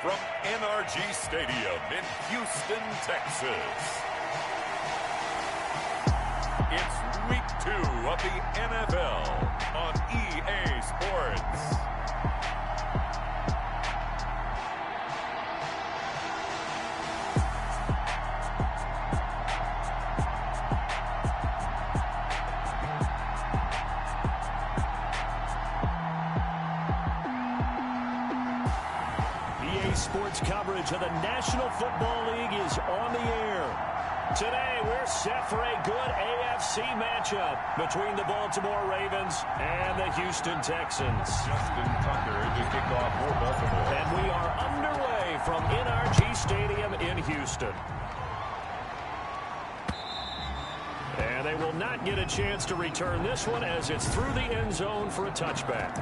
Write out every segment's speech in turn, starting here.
from NRG Stadium in Houston, Texas. It's week 2 of the NFL on EA Sports. Sports coverage of the National Football League is on the air. Today, we're set for a good AFC matchup between the Baltimore Ravens and the Houston Texans. Justin Tucker to kick off for Baltimore. And we are underway from NRG Stadium in Houston. And they will not get a chance to return this one as it's through the end zone for a touchback.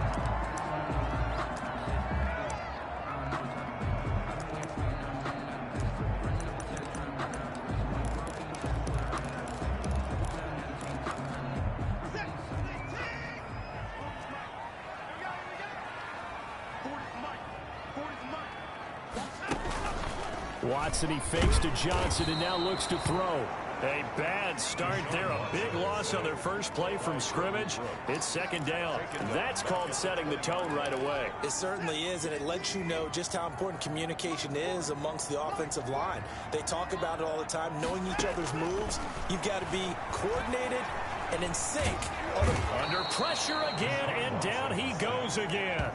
Watson, he fakes to Johnson and now looks to throw. A bad start there. A big loss on their first play from scrimmage. It's second down. That's called setting the tone right away. It certainly is, and it lets you know just how important communication is amongst the offensive line. They talk about it all the time, knowing each other's moves. You've got to be coordinated and in sync. Under pressure again, and down he goes again.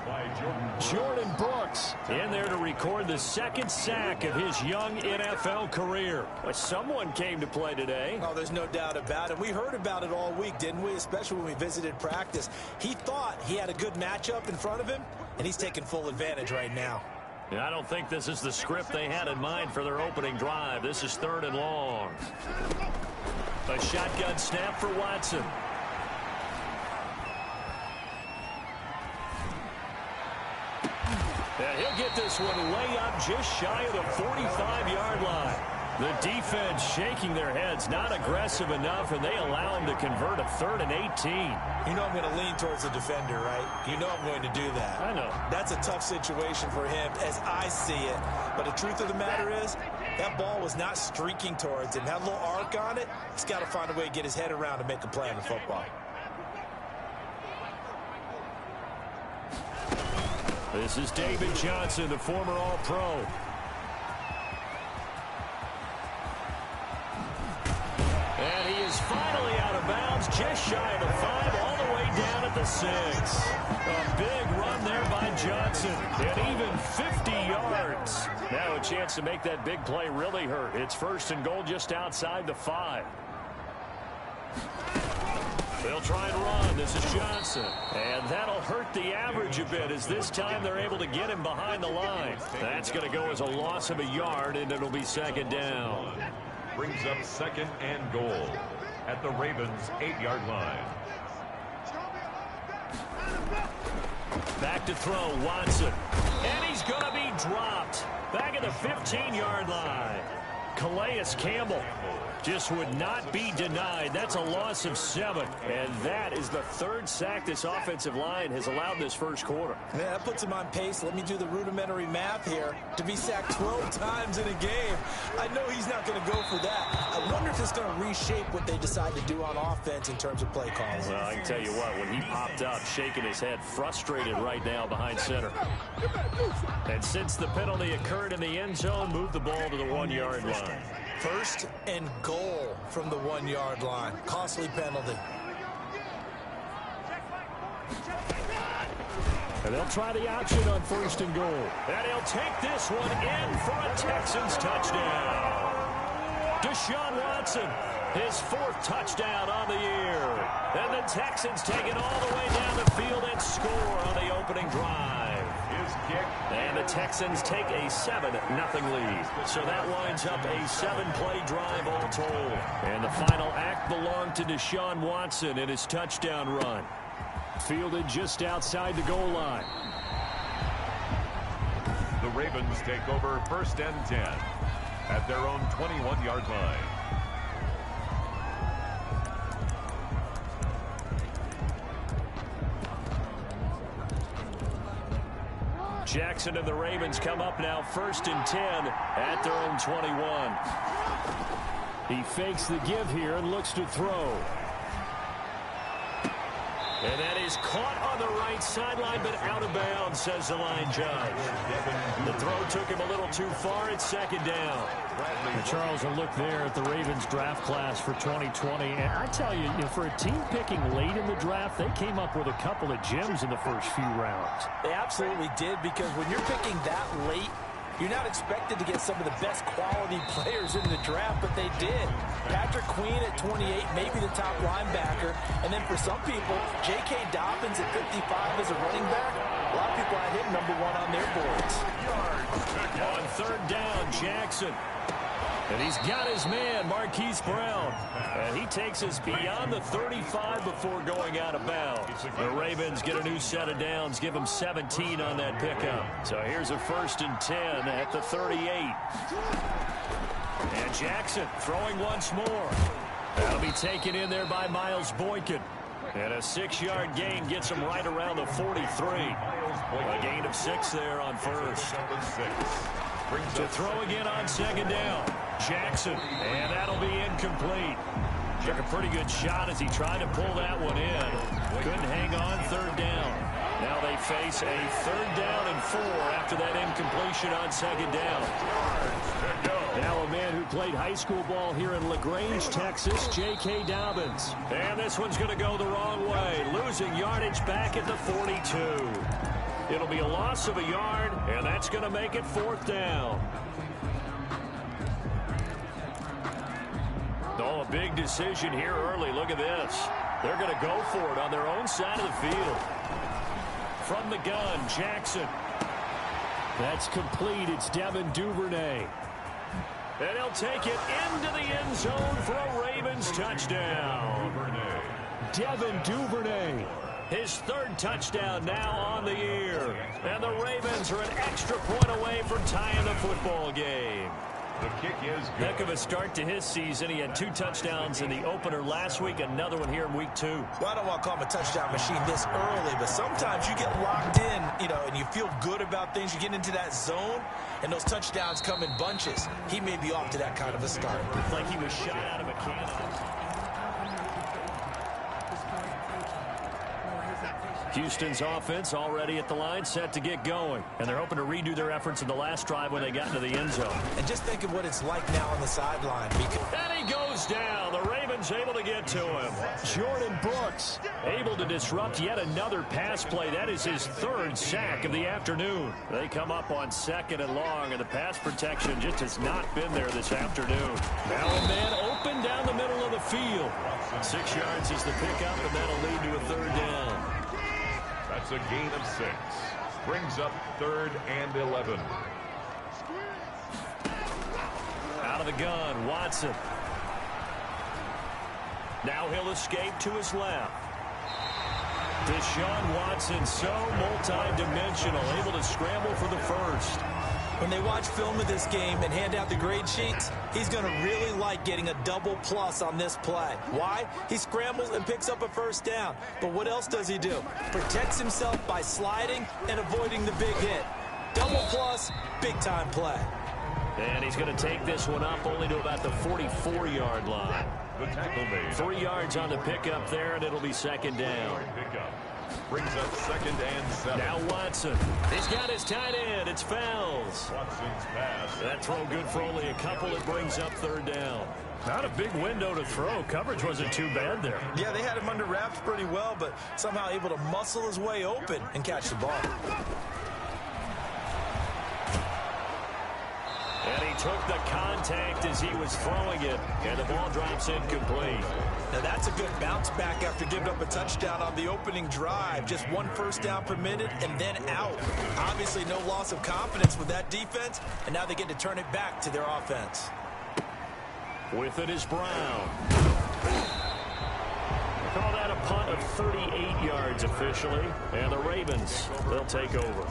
Jordan Brooks in there to record the second sack of his young NFL career. But someone came to play today. Oh, there's no doubt about it. We heard about it all week, didn't we? Especially when we visited practice. He thought he had a good matchup in front of him, and he's taking full advantage right now. And I don't think this is the script they had in mind for their opening drive. This is 3rd and long. A shotgun snap for Watson. And he'll get this one way up just shy of the 45-yard line. The defense shaking their heads, not aggressive enough, and they allow him to convert a 3rd and 18. You know I'm going to lean towards the defender, right? You know I'm going to do that. I know. That's a tough situation for him as I see it. But the truth of the matter is, that ball was not streaking towards him. Had a little arc on it. He's got to find a way to get his head around to make a play on the football. This is David Johnson, the former All-Pro. And he is finally out of bounds, just shy of the 5, all the way down at the 6. A big run there by Johnson, and even 50 yards. Now a chance to make that big play really hurt. It's 1st and goal just outside the 5. They'll try and run. This is Johnson. And that'll hurt the average a bit as this time they're able to get him behind the line. That's going to go as a loss of a yard, and it'll be 2nd down. Brings up 2nd and goal at the Ravens' 8-yard line. Back to throw, Watson. And he's going to be dropped. Back at the 15-yard line. Calais Campbell just would not be denied. That's a loss of 7. And that is the 3rd sack this offensive line has allowed this first quarter. Yeah, that puts him on pace. Let me do the rudimentary math here. To be sacked 12 times in a game, I know he's not going to go for that. I wonder if it's going to reshape what they decide to do on offense in terms of play calls. Well, I can tell you what, when he popped up, shaking his head, frustrated right now behind center. And since the penalty occurred in the end zone, moved the ball to the 1-yard line. 1st and goal from the 1-yard line. Costly penalty. And they'll try the option on 1st and goal. And he'll take this one in for a Texans touchdown. Deshaun Watson, his 4th touchdown on the year. And the Texans take it all the way down the field and score on the opening drive. And the Texans take a 7-0 lead. So that winds up a 7-play drive all told. And the final act belonged to Deshaun Watson in his touchdown run. Fielded just outside the goal line. The Ravens take over 1st and 10 at their own 21-yard line. Jackson and the Ravens come up now 1st and 10 at their own 21. He fakes the give here and looks to throw. And that is caught on the right sideline, but out of bounds, says the line judge. The throw took him a little too far. It's 2nd down. And Charles, a look there at the Ravens draft class for 2020. And I tell you, for a team picking late in the draft, they came up with a couple of gems in the first few rounds. They absolutely did, because when you're picking that late, you're not expected to get some of the best quality players in the draft, but they did. Patrick Queen at 28, maybe the top linebacker. And then for some people, J.K. Dobbins at 55 as a running back. A lot of people had him #1 on their boards. On 3rd down, Jackson. And he's got his man, Marquise Brown. And he takes us beyond the 35 before going out of bounds. The Ravens get a new set of downs, give them 17 on that pickup. So here's a 1st and 10 at the 38. And Jackson throwing once more. That'll be taken in there by Miles Boykin. And a 6-yard gain gets him right around the 43. A gain of 6 there on 1st. To throw again on 2nd down. Jackson, and that'll be incomplete. Took a pretty good shot as he tried to pull that one in. Couldn't hang on 3rd down. Now they face a 3rd down and 4 after that incompletion on 2nd down. Now a man who played high school ball here in LaGrange, Texas, J.K. Dobbins. And this one's going to go the wrong way. Losing yardage back at the 42. It'll be a loss of a yard, and that's going to make it 4th down. Oh, a big decision here early. Look at this. They're going to go for it on their own side of the field. From the gun, Jackson. That's complete. It's Devin Duvernay. And he'll take it into the end zone for a Ravens touchdown. Devin Duvernay. His 3rd touchdown now on the year. And the Ravens are an extra point away from tying the football game. The kick is good. Heck of a start to his season. He had 2 touchdowns in the opener last week, another one here in week 2. Well, I don't want to call him a touchdown machine this early, but sometimes you get locked in, and you feel good about things. You get into that zone, and those touchdowns come in bunches. He may be off to that kind of a start. It's like he was shot out of a cannon. Houston's offense already at the line, set to get going. And they're hoping to redo their efforts in the last drive when they got into the end zone. And just think of what it's like now on the sideline. And he goes down. The Ravens able to get to him. Jordan Brooks able to disrupt yet another pass play. That is his 3rd sack of the afternoon. They come up on 2nd and long, and the pass protection just has not been there this afternoon. Now a man open down the middle of the field. 6 yards is the pickup, and that'll lead to a 3rd down. That's a gain of 6. Brings up 3rd and 11. Out of the gun, Watson. Now he'll escape to his left. Deshaun Watson, so multi-dimensional, able to scramble for the 1st. When they watch film of this game and hand out the grade sheets, he's going to really like getting a double plus on this play. Why? He scrambles and picks up a 1st down. But what else does he do? Protects himself by sliding and avoiding the big hit. Double plus, big-time play. And he's going to take this one up only to about the 44-yard line. The tackle made. 3 yards on the pickup there, and it'll be 2nd down. Pickup. Brings up 2nd and 7. Now Watson. He's got his tight end. It's Fells. Watson's pass. That throw good for only a couple. It brings up 3rd down. Not a big window to throw. Coverage wasn't too bad there. Yeah, they had him under wraps pretty well, but somehow able to muscle his way open and catch the ball. And he took the contact as he was throwing it, and the ball drops incomplete. Now that's a good bounce back after giving up a touchdown on the opening drive. Just 1 1st down permitted and then out. Obviously no loss of confidence with that defense, and now they get to turn it back to their offense. With it is Brown. Call that a punt of 38 yards officially, and the Ravens, they'll take over.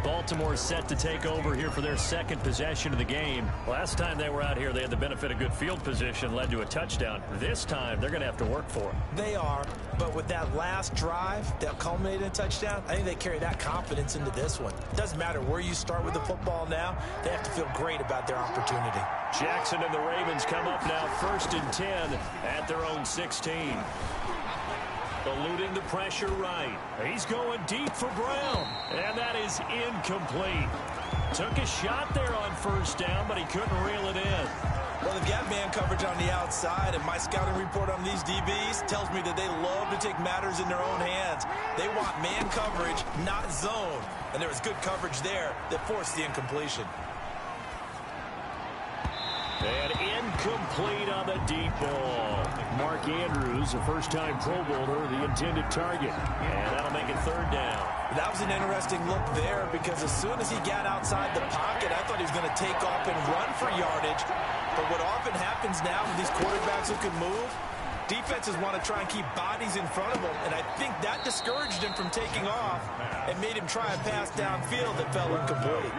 Baltimore set to take over here for their second possession of the game. Last time they were out here, they had the benefit of good field position, led to a touchdown. This time, they're going to have to work for it. They are, but with that last drive that culminated in a touchdown, I think they carry that confidence into this one. It doesn't matter where you start with the football now. They have to feel great about their opportunity. Jackson and the Ravens come up now 1st and 10 at their own 16. Eluding the pressure right. He's going deep for Brown. And that is incomplete. Took a shot there on 1st down, but he couldn't reel it in. Well, they've got man coverage on the outside, and my scouting report on these DBs tells me that they love to take matters in their own hands. They want man coverage, not zone. And there was good coverage there that forced the incompletion. And incomplete on the deep ball. Mark Andrews, a first-time Pro Bowler, the intended target. And that'll make it 3rd down. That was an interesting look there because as soon as he got outside the pocket, I thought he was going to take off and run for yardage. But what often happens now with these quarterbacks who can move, defenses want to try and keep bodies in front of them. And I think that discouraged him from taking off and made him try a pass downfield that fell incomplete.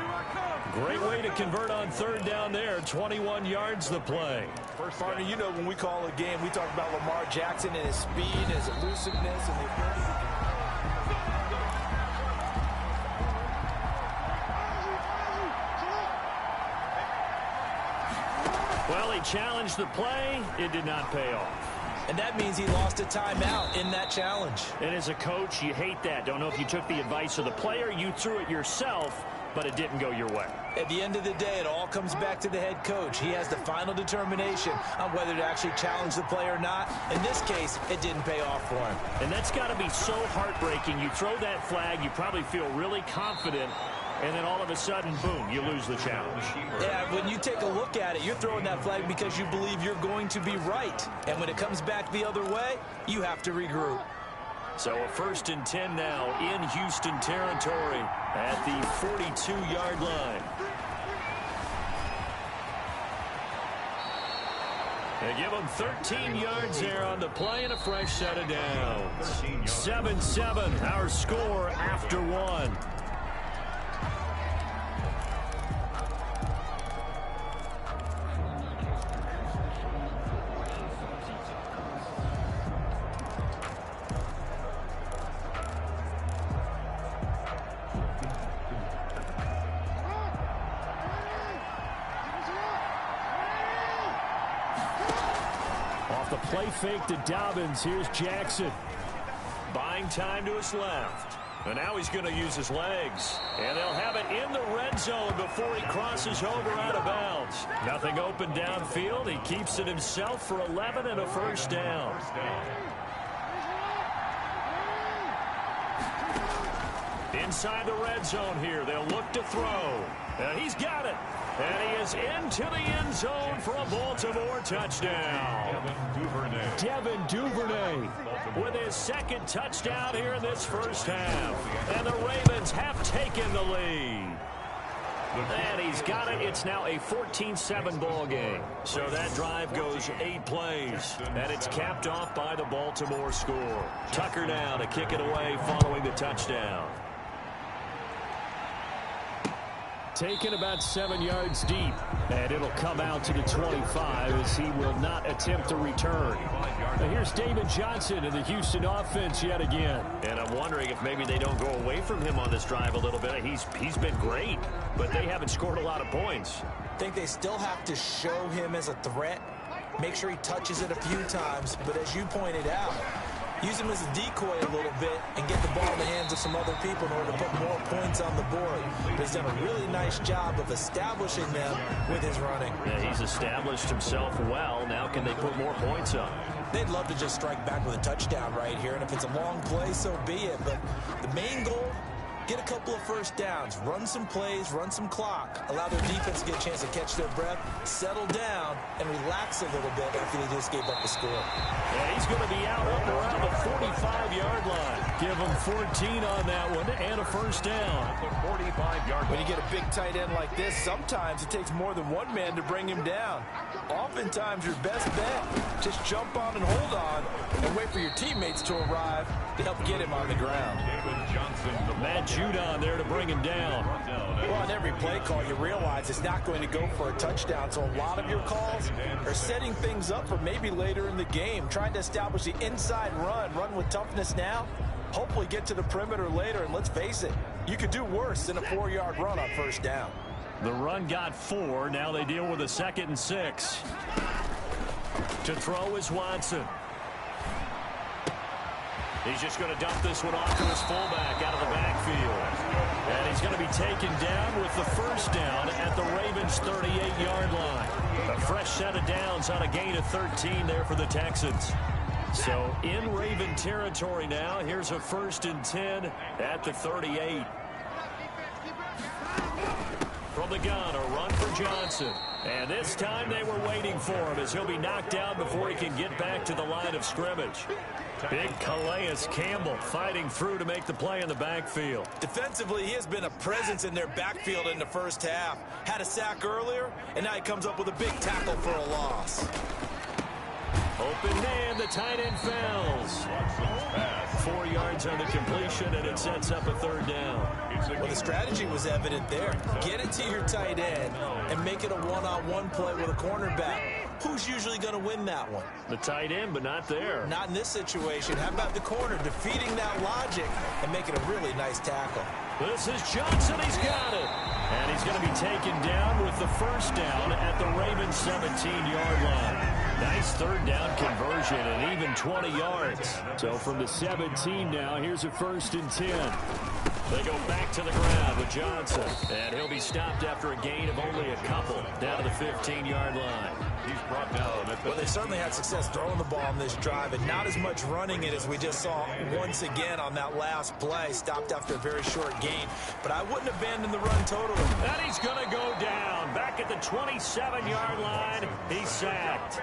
Great way to convert on 3rd down there. 21 yards the play. Partner, you know when we call a game, we talk about Lamar Jackson and his speed, his elusiveness, and the ability to... Well, he challenged the play. It did not pay off. And that means he lost a timeout in that challenge. And as a coach, you hate that. Don't know if you took the advice of the player, you threw it yourself, but it didn't go your way. At the end of the day, it all comes back to the head coach. He has the final determination on whether to actually challenge the play or not. In this case, it didn't pay off for him. And that's got to be so heartbreaking. You throw that flag, you probably feel really confident, and then all of a sudden, boom, you lose the challenge. Yeah, when you take a look at it, you're throwing that flag because you believe you're going to be right. And when it comes back the other way, you have to regroup. So a 1st and 10 now in Houston territory at the 42-yard line. They give them 13 yards there on the play and a fresh set of downs. 7-7, our score after 1. Play fake to Dobbins. Here's Jackson. Buying time to his left. And now he's going to use his legs. And they'll have it in the red zone before he crosses over out of bounds. Nothing open downfield. He keeps it himself for 11 and a 1st down. Inside the red zone here. They'll look to throw. And he's got it. And he is into the end zone for a Baltimore touchdown. Devin Duvernay with his 2nd touchdown here in this 1st half. And the Ravens have taken the lead. And he's got it. It's now a 14-7 ball game. So that drive goes 8 plays. And it's capped off by the Baltimore score. Tucker now to kick it away following the touchdown. Taken about 7 yards deep, and it'll come out to the 25 as he will not attempt to return. Now here's David Johnson in the Houston offense yet again. And I'm wondering if maybe they don't go away from him on this drive a little bit. He's been great, but they haven't scored a lot of points. I think they still have to show him as a threat. Make sure he touches it a few times, but as you pointed out, use him as a decoy a little bit and get the ball in the hands of some other people in order to put more points on the board. But he's done a really nice job of establishing them with his running. Yeah, he's established himself well. Now can they put more points up? They'd love to just strike back with a touchdown right here, and if it's a long play, so be it. But the main goal, get a couple of 1st downs, run some plays, run some clock, allow their defense to get a chance to catch their breath, settle down, and relax a little bit after they just gave up the score. Yeah, he's going to be out up around the 45-yard line. Give him 14 on that one and a first down. At the 45-yard When you get a big tight end like this, sometimes it takes more than one man to bring him down. Oftentimes, your best bet, just jump on and hold on and wait for your teammates to arrive to help get him on the ground. Matt Judon there to bring him down. Well, on every play call, you realize it's not going to go for a touchdown, so a lot of your calls are setting things up for maybe later in the game, trying to establish the inside run with toughness now, hopefully get to the perimeter later, and let's face it, you could do worse than a 4-yard run on first down. The run got 4. Now they deal with a 2nd and 6. To throw is Watson. He's just going to dump this one off to his fullback out of the backfield. And he's going to be taken down with the first down at the Ravens' 38-yard line. A fresh set of downs on a gain of 13 there for the Texans. So in Raven territory now, here's a 1st and 10 at the 38. From the gun, a run for Johnson. And this time they were waiting for him as he'll be knocked down before he can get back to the line of scrimmage. Big Calais Campbell fighting through to make the play in the backfield. Defensively, he has been a presence in their backfield in the first half. Had a sack earlier, and now he comes up with a big tackle for a loss. Open man, the tight end fouls. 4 yards on the completion, and it sets up a 3rd down. Well, the strategy was evident there. Get it to your tight end and make it a one-on-one play with a cornerback. Who's usually going to win that one? The tight end, but not there. Not in this situation. How about the corner defeating that logic and making a really nice tackle? This is Johnson. He's got it. And he's going to be taken down with the first down at the Ravens' 17-yard line. Nice 3rd down conversion and even 20 yards. So from the 17 now, here's a 1st and 10. They go back to the ground with Johnson. And he'll be stopped after a gain of only a couple down to the 15-yard line. He's brought down at the Well, they certainly had success throwing the ball on this drive and not as much running it as we just saw once again on that last play. Stopped after a very short gain. But I wouldn't abandon the run totally. And he's going to go down. Back at the 27-yard line, he's sacked.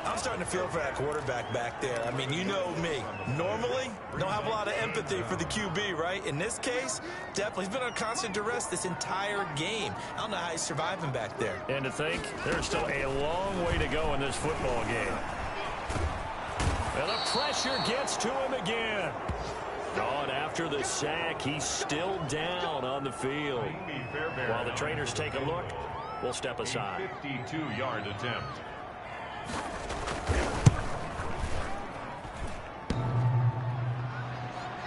I'm starting to feel for that quarterback back there. I mean, you know me. Normally, don't have a lot of empathy for the QB, right? In this case, definitely. He's been on constant duress this entire game. I don't know how he's surviving back there. And to think, there's still a long way to go in this football game. And the pressure gets to him again. And after the sack, he's still down on the field. While the trainers take a look, we'll step aside. 52-yard attempt.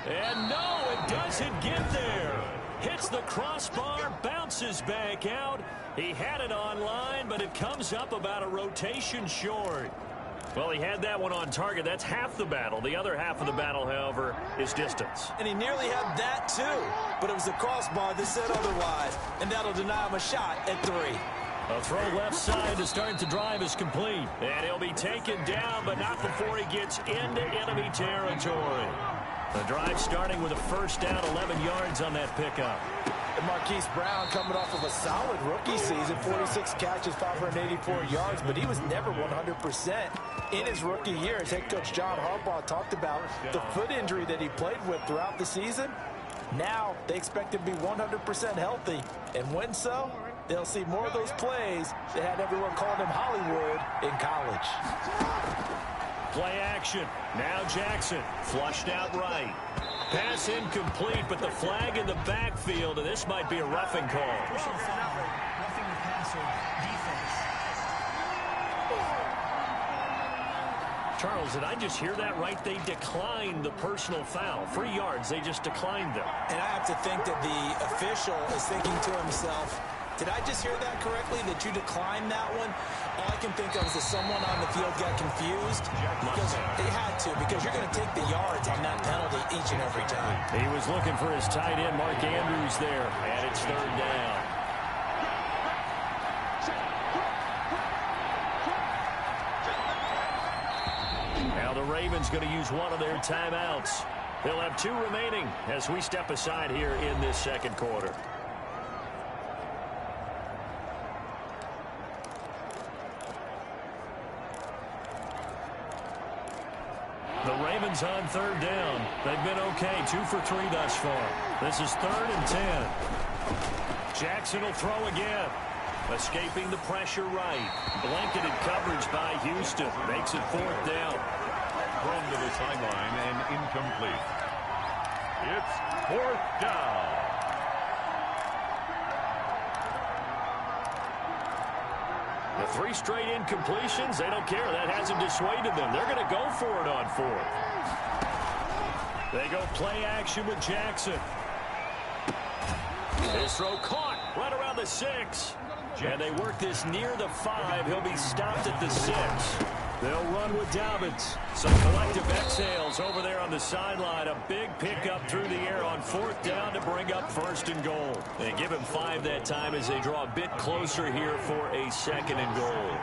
And no, it doesn't get there. Hits the crossbar, bounces back out. He had it on line, but it comes up about a rotation short. Well, he had that one on target. That's half the battle. The other half of the battle, however, is distance. And he nearly had that, too. But it was the crossbar that said otherwise, and that'll deny him a shot at 3. A throw left side to start the drive is complete. And he'll be taken down, but not before he gets into enemy territory. The drive starting with a first down, 11 yards on that pickup. And Marquise Brown coming off of a solid rookie season, 46 catches, 584 yards, but he was never 100% in his rookie year. As head coach John Harbaugh talked about the foot injury that he played with throughout the season. Now they expect him to be 100% healthy, and when so, they'll see more of those plays that had everyone calling him Hollywood in college. Play action. Now Jackson flushed out right. Pass incomplete, but the flag in the backfield, and this might be a roughing call. Roughing the passer, defense. Charles, did I just hear that right? They declined the personal foul. 3 yards, they just declined them. And I have to think that the official is thinking to himself, did I just hear that correctly, that you declined that one? All I can think of is that someone on the field got confused because they had to, because you're going to take the yards on that penalty each and every time. He was looking for his tight end, Mark Andrews, there, and it's 3rd down. Now the Ravens going to use one of their timeouts. They'll have 2 remaining as we step aside here in this second quarter. The Ravens on third down. They've been okay, 2 for 3 thus far. This is 3rd and 10. Jackson will throw again. Escaping the pressure right. Blanketed coverage by Houston. Makes it 4th down. Thrown to the sideline and incomplete. It's 4th down. The 3 straight incompletions, they don't care. That hasn't dissuaded them. They're going to go for it on 4th. They go play action with Jackson. His throw caught right around the 6. And they work this near the 5. He'll be stopped at the 6. They'll run with Dobbins. Some collective exhales over there on the sideline. A big pickup through the air on 4th down to bring up 1st and goal. They give him 5 that time as they draw a bit closer here for a 2nd and goal.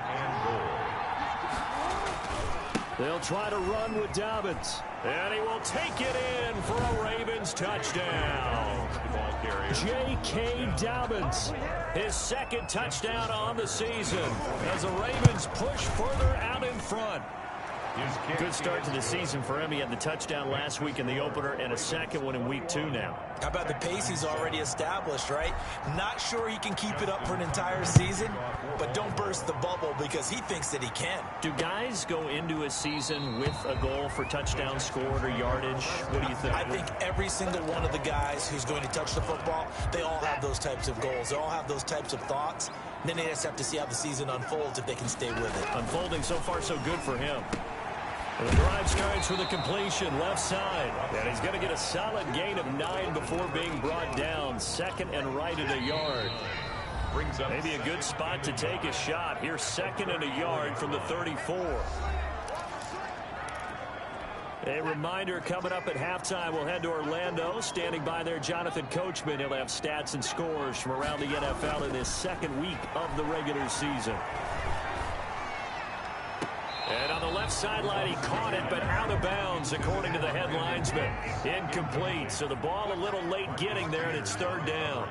They'll try to run with Dobbins. And he will take it in for a Ravens touchdown. J.K. Dobbins, his 2nd touchdown on the season as the Ravens push further out in front. Good start to the season for him. He had the touchdown last week in the opener and a 2nd one in week 2 now. How about the pace he's already established, right? Not sure he can keep it up for an entire season, but don't burst the bubble because he thinks that he can. Do guys go into a season with a goal for touchdown scored or yardage? What do you think? I think every single one of the guys who's going to touch the football, they all have those types of goals. They all have those types of thoughts. And then they just have to see how the season unfolds if they can stay with it. Unfolding so far so good for him. The drive starts with a completion left side. And he's going to get a solid gain of 9 before being brought down. 2nd and right at a yard. Maybe a good spot to take a shot. Here's 2nd and a yard from the 34. A reminder coming up at halftime. We'll head to Orlando. Standing by there, Jonathan Coachman. He'll have stats and scores from around the NFL in his 2nd week of the regular season. And on the left sideline, he caught it, but out of bounds, according to the head linesman. Incomplete, so the ball a little late getting there, and it's 3rd down.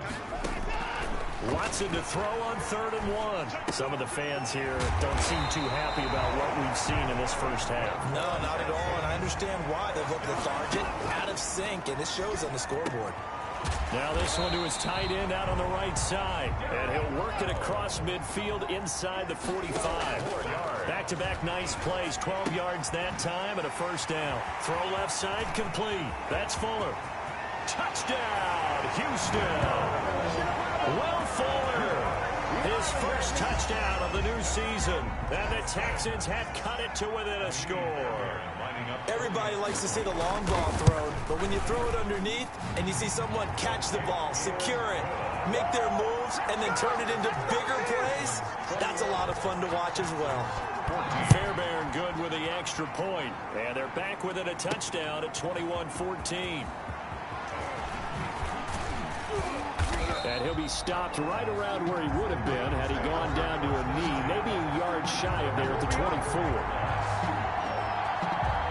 Watson to throw on 3rd and 1. Some of the fans here don't seem too happy about what we've seen in this first half. No, not at all, and I understand why. They've looked lethargic, out of sync, and this shows on the scoreboard. Now this one to his tight end out on the right side. And he'll work it across midfield inside the 45. Back-to-back nice plays. 12 yards that time and a 1st down. Throw left side complete. That's Fuller. Touchdown, Houston. Will Fuller. His first touchdown of the new season. And the Texans have cut it to within a score. Everybody likes to see the long ball thrown, but when you throw it underneath and you see someone catch the ball, secure it, make their moves, and then turn it into bigger plays, that's a lot of fun to watch as well. Fairbairn good with the extra point, and they're back within a touchdown at 21-14. And he'll be stopped right around where he would have been had he gone down to a knee, maybe a yard shy of there at the 24.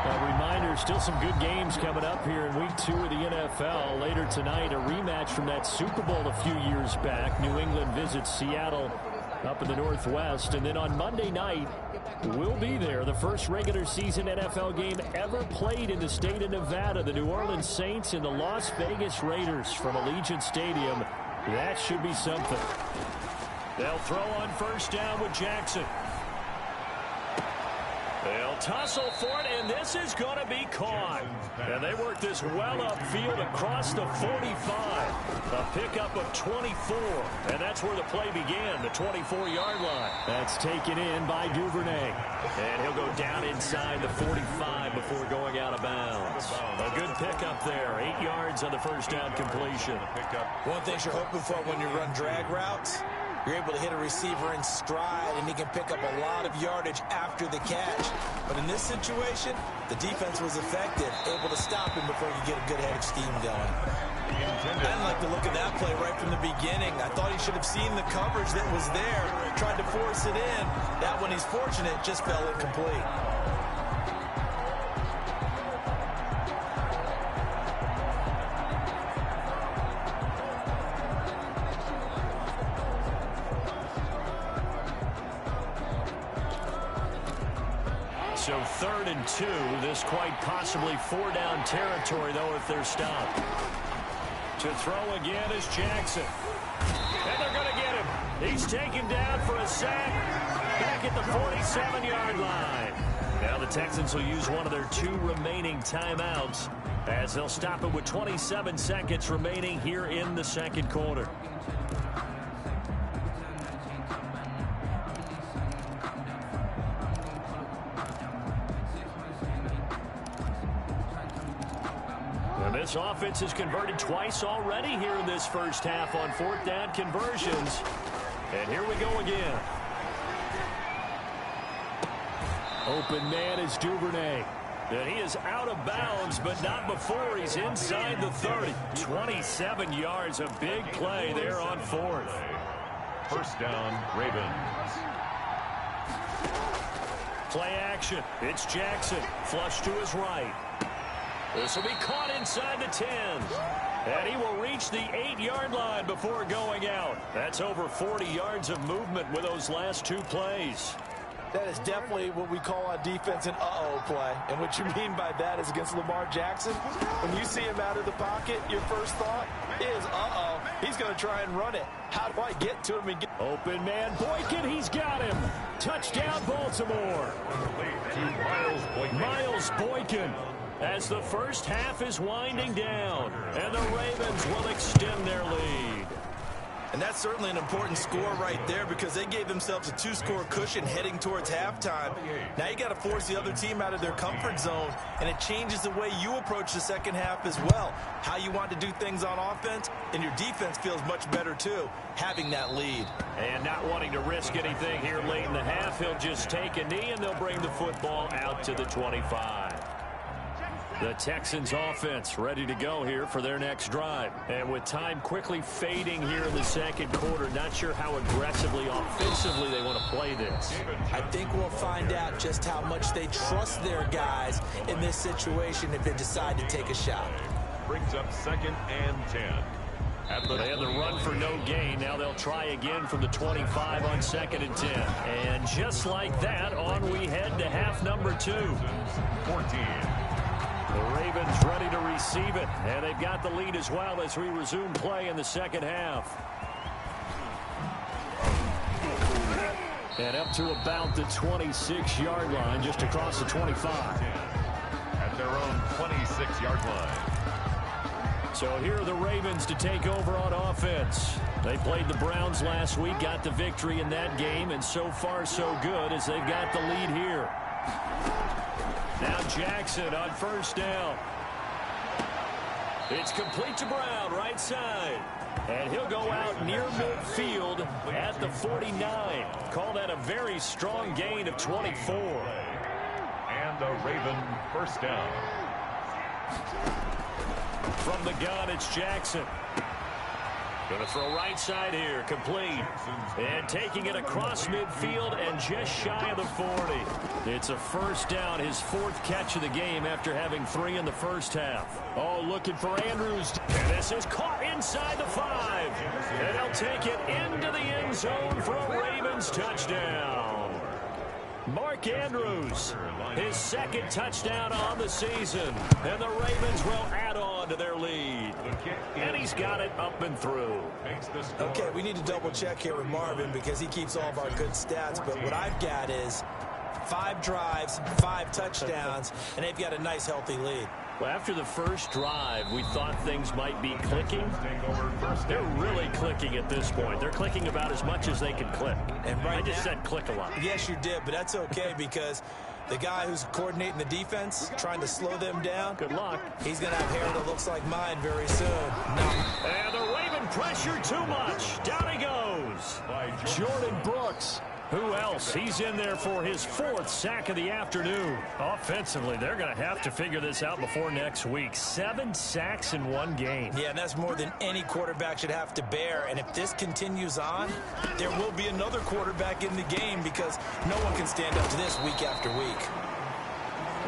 A reminder, still some good games coming up here in week 2 of the NFL. Later tonight, a rematch from that Super Bowl a few years back. New England visits Seattle up in the Northwest. And then on Monday night, we'll be there. The first regular season NFL game ever played in the state of Nevada. The New Orleans Saints and the Las Vegas Raiders from Allegiant Stadium. That should be something. They'll throw on 1st down with Jackson. They'll tussle for it, and this is going to be caught. And they work this well upfield across the 45. A pickup of 24, and that's where the play began, the 24-yard line. That's taken in by Duvernay. And he'll go down inside the 45 before going out of bounds. A good pickup there, 8 yards on the 1st down completion. One thing you're hoping for when you run drag routes, you're able to hit a receiver in stride, and he can pick up a lot of yardage after the catch. But in this situation, the defense was effective, able to stop him before you get a good head of steam going. I didn't like the look of that play right from the beginning. I thought he should have seen the coverage that was there, tried to force it in. That one, he's fortunate, just fell incomplete. So 3rd and 2. This quite possibly 4-down territory, though, if they're stopped. To throw again is Jackson. And they're going to get him. He's taken down for a sack back at the 47-yard line. Now the Texans will use one of their 2 remaining timeouts as they'll stop it with 27 seconds remaining here in the second quarter. This offense has converted twice already here in this first half on 4th down conversions. And here we go again. Open man is Duvernay. And he is out of bounds, but not before he's inside the 30. 27 yards, a big play there on 4th. First down, Ravens. Play action. It's Jackson. Flush to his right. This will be caught inside the 10. And he will reach the 8-yard line before going out. That's over 40 yards of movement with those last 2 plays. That is definitely what we call on defense an uh-oh play. And what you mean by that is against Lamar Jackson, when you see him out of the pocket, your first thought is, uh-oh, he's going to try and run it. How do I get to him and get... Open man, Boykin, he's got him. Touchdown, Baltimore. Miles Boykin. As the first half is winding down, and the Ravens will extend their lead. And that's certainly an important score right there because they gave themselves a 2-score cushion heading towards halftime. Now you got to force the other team out of their comfort zone, and it changes the way you approach the second half as well. How you want to do things on offense, and your defense feels much better too, having that lead. And not wanting to risk anything here late in the half, he'll just take a knee, and they'll bring the football out to the 25. The Texans offense ready to go here for their next drive. And with time quickly fading here in the second quarter, not sure how aggressively, offensively they want to play this. I think we'll find out just how much they trust their guys in this situation if they decide to take a shot. Brings up 2nd and 10. They had the run for no gain. Now they'll try again from the 25 on 2nd and 10. And just like that, on we head to half number 2. 14. The Ravens ready to receive it, and they've got the lead as well as we resume play in the second half. And up to about the 26-yard line, just across the 25. At their own 26-yard line. So here are the Ravens to take over on offense. They played the Browns last week, got the victory in that game, and so far so good as they've got the lead here. Now Jackson on first down. It's complete to Brown, right side. And he'll go out near midfield at the 49. Call that a very strong gain of 24. And a Raven first down. From the gun, it's Jackson. Going to throw right side here, complete. And taking it across midfield and just shy of the 40. It's a first down, his 4th catch of the game after having 3 in the first half. Oh, looking for Andrews. And this is caught inside the 5. And they'll take it into the end zone for a Ravens touchdown. Mark Andrews, his 2nd touchdown on the season. And the Ravens will add on to their lead. And he's got it up and through. Okay, we need to double check here with Marvin because he keeps all of our good stats. But what I've got is 5 drives, 5 touchdowns, and they've got a nice healthy lead. Well, after the first drive, we thought things might be clicking. They're really clicking at this point. They're clicking about as much as they can click. And right I just now, said click a lot. Yes, you did, but that's okay because the guy who's coordinating the defense, trying to slow them down, Good luck. he's going to have hair that looks like mine very soon. No. And the Raven pressure too much. Down he goes. Jordan Brooks. Who else? He's in there for his 4th sack of the afternoon. Offensively, they're going to have to figure this out before next week. 7 sacks in 1 game. Yeah, and that's more than any quarterback should have to bear. And if this continues on, there will be another quarterback in the game because no one can stand up to this week after week.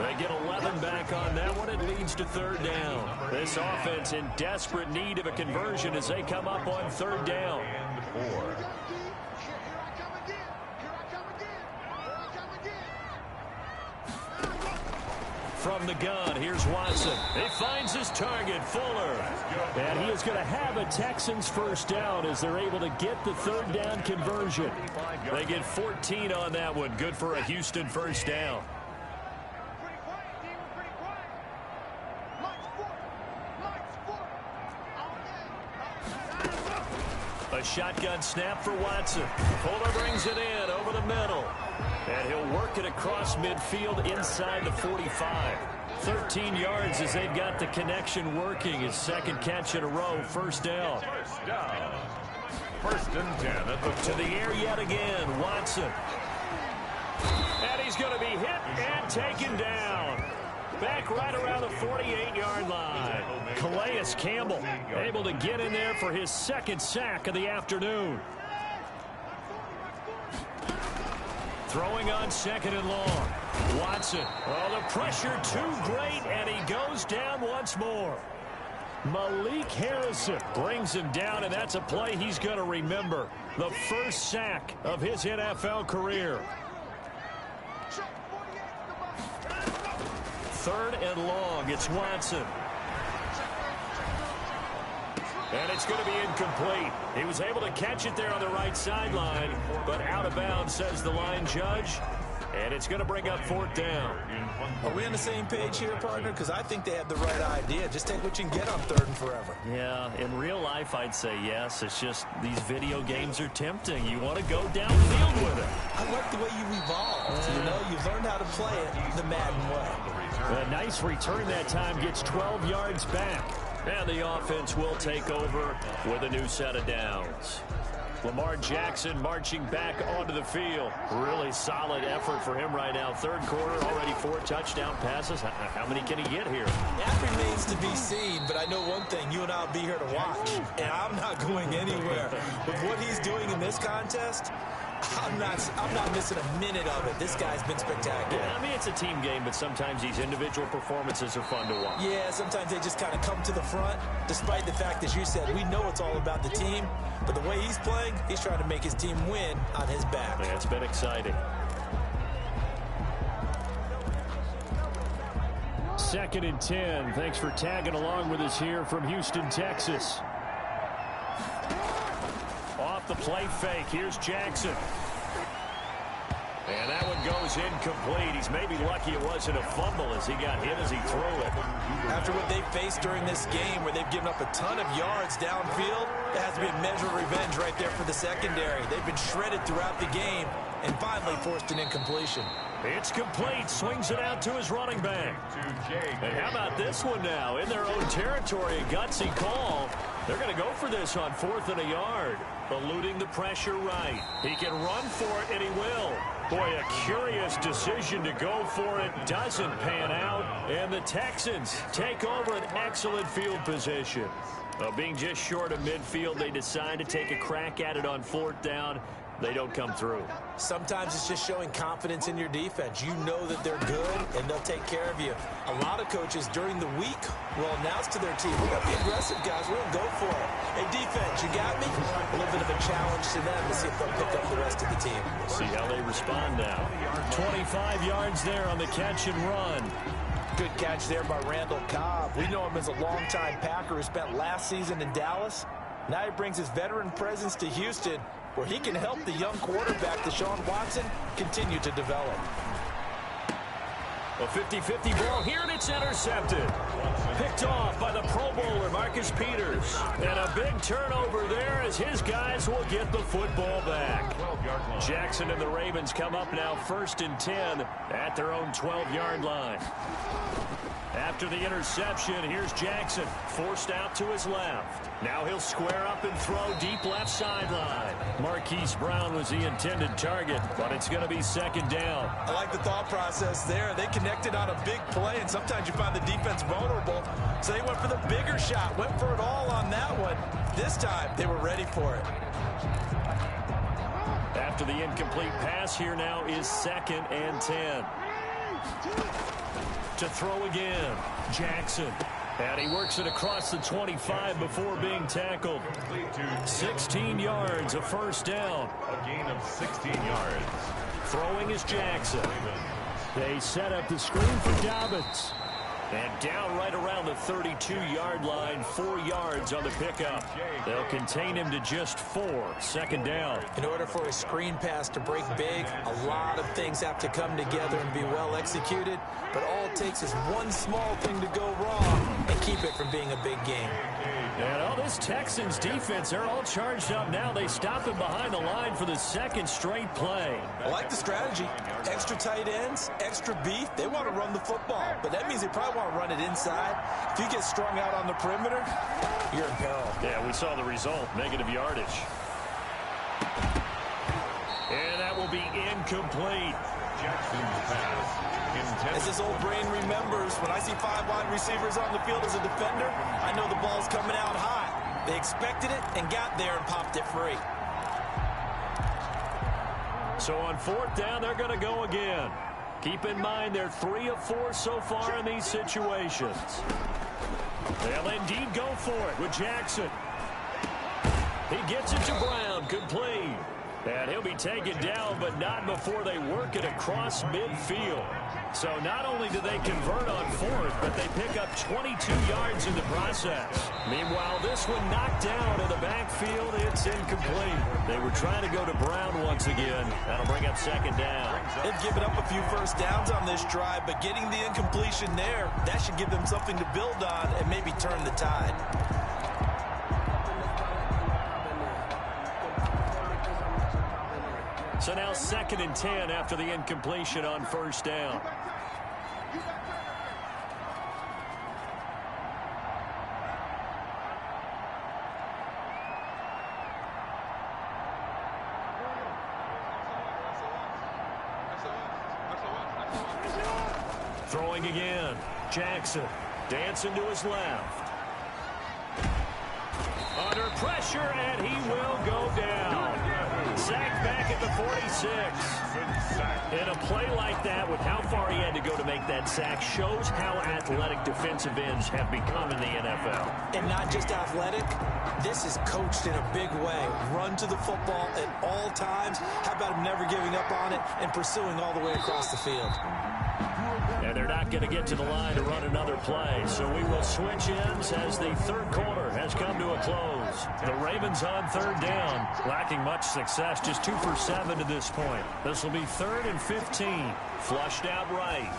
They get 11 back on that one. It leads to 3rd down. This offense in desperate need of a conversion as they come up on 3rd down. And 4. from the gun. Here's Watson. He finds his target, Fuller. And he is going to have a Texans first down as they're able to get the third down conversion. They get 14 on that one. Good for a Houston first down. A shotgun snap for Watson. Fuller brings it in over the middle. And he'll work it across midfield inside the 45. 13 yards as they've got the connection working. His second catch in a row, first down. First and 10 at the to the air yet again, Watson. And he's going to be hit and taken down. Back right around the 48-yard line. Calais Campbell able to get in there for his second sack of the afternoon. Throwing on second and long. Watson. Oh, the pressure too great, and he goes down once more. Malik Harrison brings him down, and that's a play he's going to remember. The first sack of his NFL career. Third and long. It's Watson. And it's going to be incomplete. He was able to catch it there on the right sideline, but out of bounds, says the line judge. And it's going to bring up fourth down. Are we on the same page here, partner? Because I think they had the right idea. Just take what you can get on third and forever. Yeah, in real life, I'd say yes. It's just these video games are tempting. You want to go downfield with it. I like the way you evolved. You know, you've learned how to play it the Madden way. A nice return that time, gets 12 yards back. And the offense will take over with a new set of downs. Lamar Jackson marching back onto the field. Really solid effort for him right now. Third quarter, already 4 touchdown passes. How many can he get here? That remains to be seen, but I know one thing. You and I will be here to watch, and I'm not going anywhere. With what he's doing in this contest, I'm not missing a minute of it. This guy's been spectacular. Yeah, I mean, it's a team game, but sometimes these individual performances are fun to watch. Yeah, sometimes they just kind of come to the front, despite the fact, as you said, we know it's all about the team. But the way he's playing, he's trying to make his team win on his back. Yeah, it's been exciting. Second and 10. Thanks for tagging along with us here from Houston, Texas. Off the play fake. Here's Jackson. And that one goes incomplete. He's maybe lucky it wasn't a fumble as he got hit as he threw it. After what they faced during this game where they've given up a ton of yards downfield, there has to be a measure of revenge right there for the secondary. They've been shredded throughout the game and finally forced an incompletion. It's complete. Swings it out to his running back. And how about this one now? In their own territory, a gutsy call. They're going to go for this on 4th and a yard. Eluding the pressure right. He can run for it, and he will. Boy, a curious decision to go for it. Doesn't pan out. And the Texans take over an excellent field position. Being just short of midfield, they decide to take a crack at it on 4th down. They don't come through. Sometimes it's just showing confidence in your defense. You know that they're good, and they'll take care of you. A lot of coaches during the week will announce to their team, we're going to be aggressive, guys. We're going to go for it. Hey, defense, you got me? A little bit of a challenge to them to see if they'll pick up the rest of the team. See how they respond now. 25 yards there on the catch and run. Good catch there by Randall Cobb. We know him as a longtime Packer who spent last season in Dallas. Now he brings his veteran presence to Houston, where he can help the young quarterback, Deshaun Watson, continue to develop. A 50-50 ball here, and it's intercepted. Picked off by the Pro Bowler, Marcus Peters. And a big turnover there as his guys will get the football back. Jackson and the Ravens come up now 1st and 10 at their own 12-yard line. After the interception, here's Jackson, forced out to his left. Now he'll square up and throw deep left sideline. Marquise Brown was the intended target, but it's going to be 2nd down. I like the thought process there. They connected on a big play, and sometimes you find the defense vulnerable. So they went for the bigger shot, went for it all on that one. This time, they were ready for it. After the incomplete pass, here now is 2nd and 10. To throw again, Jackson. And he works it across the 25 before being tackled. 16 yards, a first down. A gain of 16 yards. Throwing is Jackson. They set up the screen for Dobbins. And down right around the 32-yard line, 4 yards on the pickup. They'll contain him to just 4, second down. In order for a screen pass to break big, a lot of things have to come together and be well executed. But all it takes is one small thing to go wrong and keep it from being a big game. And all this Texans defense, they're all charged up now. They stop him behind the line for the second straight play. I like the strategy. Extra tight ends, extra beef. They want to run the football, but that means they probably want to run it inside. If you get strung out on the perimeter, you're in peril. Yeah, we saw the result, negative yardage. And that will be incomplete. Jackson's pass. As this old brain remembers, when I see 5 wide receivers on the field as a defender, I know the ball's coming out high. They expected it and got there and popped it free. So on 4th down, they're going to go again. Keep in mind they're 3 of 4 so far in these situations. They'll indeed go for it with Jackson. He gets it to Brown, complete. And he'll be taken down, but not before they work it across midfield. So not only do they convert on 4th, but they pick up 22 yards in the process. Meanwhile, this one knocked down in the backfield. It's incomplete. They were trying to go to Brown once again. That'll bring up second down. They've given up a few first downs on this drive, but getting the incompletion there, that should give them something to build on and maybe turn the tide. So now 2nd and 10 after the incompletion on 1st down. Throwing again. Jackson dancing to his left. Under pressure, and he will go down. Sacked back at the 46. In a play like that, with how far he had to go to make that sack, shows how athletic defensive ends have become in the NFL. And not just athletic, this is coached in a big way. Run to the football at all times. How about him never giving up on it and pursuing all the way across the field? And they're not going to get to the line to run another play. So we will switch ends as the 3rd quarter has come to a close. The Ravens on 3rd down, lacking much success, just 2 for 7 to this point. This will be 3rd and 15. Flushed out right.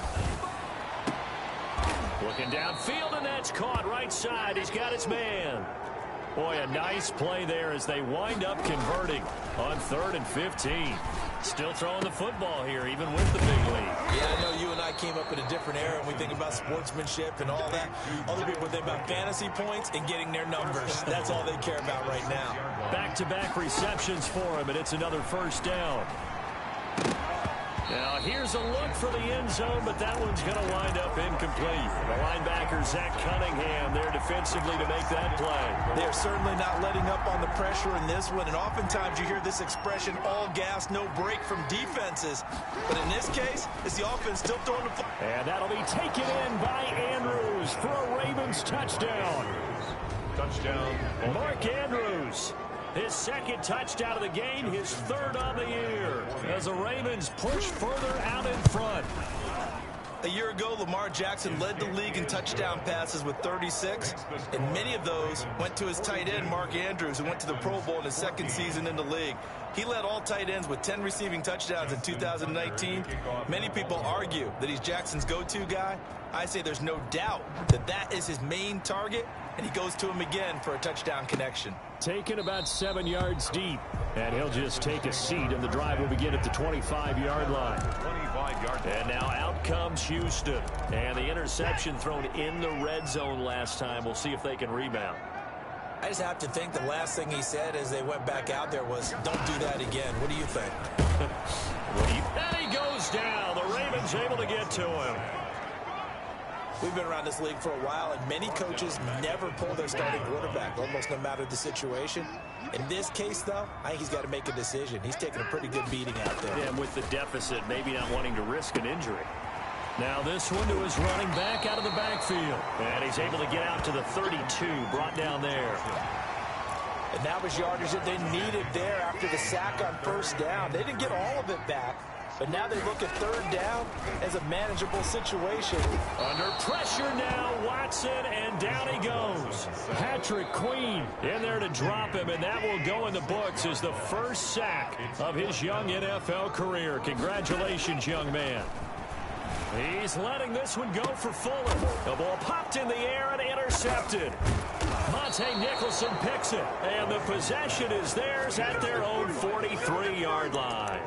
Looking downfield, and that's caught right side. He's got his man. Boy, a nice play there as they wind up converting on 3rd and 15. Still throwing the football here, even with the big lead. Yeah, I know you and I came up in a different era, and we think about sportsmanship and all that. Other people think about fantasy points and getting their numbers. That's all they care about right now. Back-to-back receptions for him, and it's another 1st down. Now, here's a look for the end zone, but that one's going to wind up incomplete. The linebacker, Zach Cunningham, there defensively to make that play. They're certainly not letting up on the pressure in this one, and oftentimes you hear this expression, all gas, no break from defenses. But in this case, it's the offense still throwing the football. And that'll be taken in by Andrews for a Ravens touchdown. Touchdown. Mark Andrews. His 2nd touchdown of the game, his 3rd on the year, as the Ravens push further out in front. A year ago, Lamar Jackson led the league in touchdown passes with 36, and many of those went to his tight end, Mark Andrews, who went to the Pro Bowl in his 2nd season in the league. He led all tight ends with 10 receiving touchdowns in 2019. Many people argue that he's Jackson's go-to guy. I say there's no doubt that that is his main target, and he goes to him again for a touchdown connection. Taken about 7 yards deep, and he'll just take a seat, and the drive will begin at the 25-yard line. 25-yard. And now out comes Houston. And the interception thrown in the red zone last time. We'll see if they can rebound. I just have to think the last thing he said as they went back out there was, don't do that again. What do you think? And he goes down. The Ravens able to get to him. We've been around this league for a while, and many coaches never pull their starting quarterback, almost no matter the situation. In this case, though, I think he's got to make a decision. He's taking a pretty good beating out there. Yeah, and with the deficit, maybe not wanting to risk an injury. Now this one to his running back out of the backfield. And he's able to get out to the 32, brought down there. And that was yardage that they needed there after the sack on 1st down. They didn't get all of it back, But now they look at third down as a manageable situation. Under pressure now, Watson, and down he goes. Patrick Queen in there to drop him, and that will go in the books as the first sack of his young NFL career. Congratulations, young man. He's letting this one go for Fuller. The ball popped in the air and intercepted. Monte Nicholson picks it, and the possession is theirs at their own 43-yard line.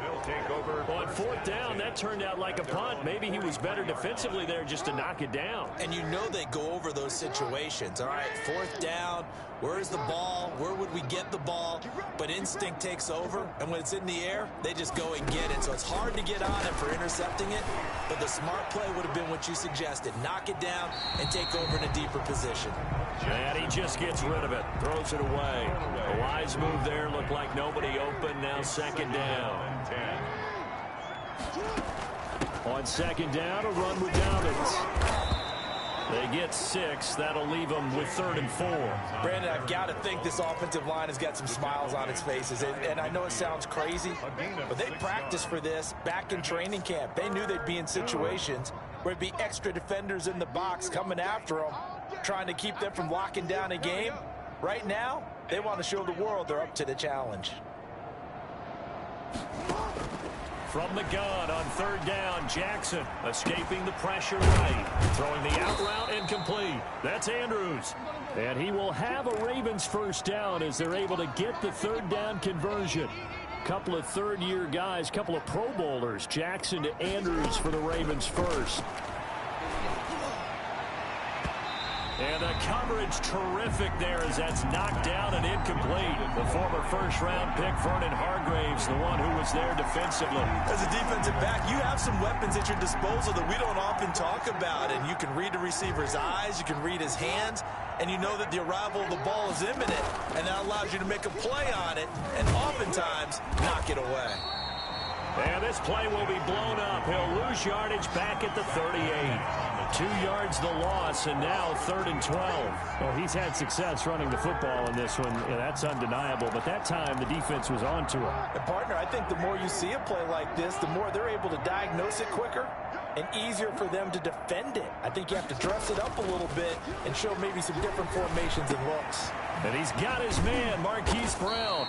On fourth down, that turned out like a punt. Maybe he was better defensively there just to knock it down. And you know they go over those situations. All right, fourth down, where's the ball? Where would we get the ball? But instinct takes over, and when it's in the air, they just go and get it. So it's hard to get on him for intercepting it, but the smart play would have been what you suggested. Knock it down and take over in a deeper position. And he just gets rid of it, throws it away. A wise move there, looked like nobody open, now second down. On second down, a run with Dobbins. They get 6. That'll leave them with 3rd and 4. Brandon, I've got to think this offensive line has got some smiles on its faces. And I know it sounds crazy, but they practiced for this back in training camp. They knew they'd be in situations where there'd be extra defenders in the box coming after them, trying to keep them from locking down a game. Right now, they want to show the world they're up to the challenge. From the gun on third down, Jackson escaping the pressure right. Throwing the out route incomplete. That's Andrews. And he will have a Ravens first down as they're able to get the third down conversion. Couple of third-year guys, couple of Pro Bowlers. Jackson to Andrews for the Ravens first. And the coverage terrific there as that's knocked down and incomplete. The former first-round pick, Vernon Hargreaves, the one who was there defensively. As a defensive back, you have some weapons at your disposal that we don't often talk about. And you can read the receiver's eyes, you can read his hands, and you know that the arrival of the ball is imminent. And that allows you to make a play on it and oftentimes knock it away. And this play will be blown up. He'll lose yardage back at the 38. 2 yards the loss, and now 3rd and 12. Well, he's had success running the football in this one. Yeah, that's undeniable. But that time, the defense was on to him. And, partner, I think the more you see a play like this, the more they're able to diagnose it quicker and easier for them to defend it. I think you have to dress it up a little bit and show maybe some different formations and looks. And he's got his man, Marquise Brown.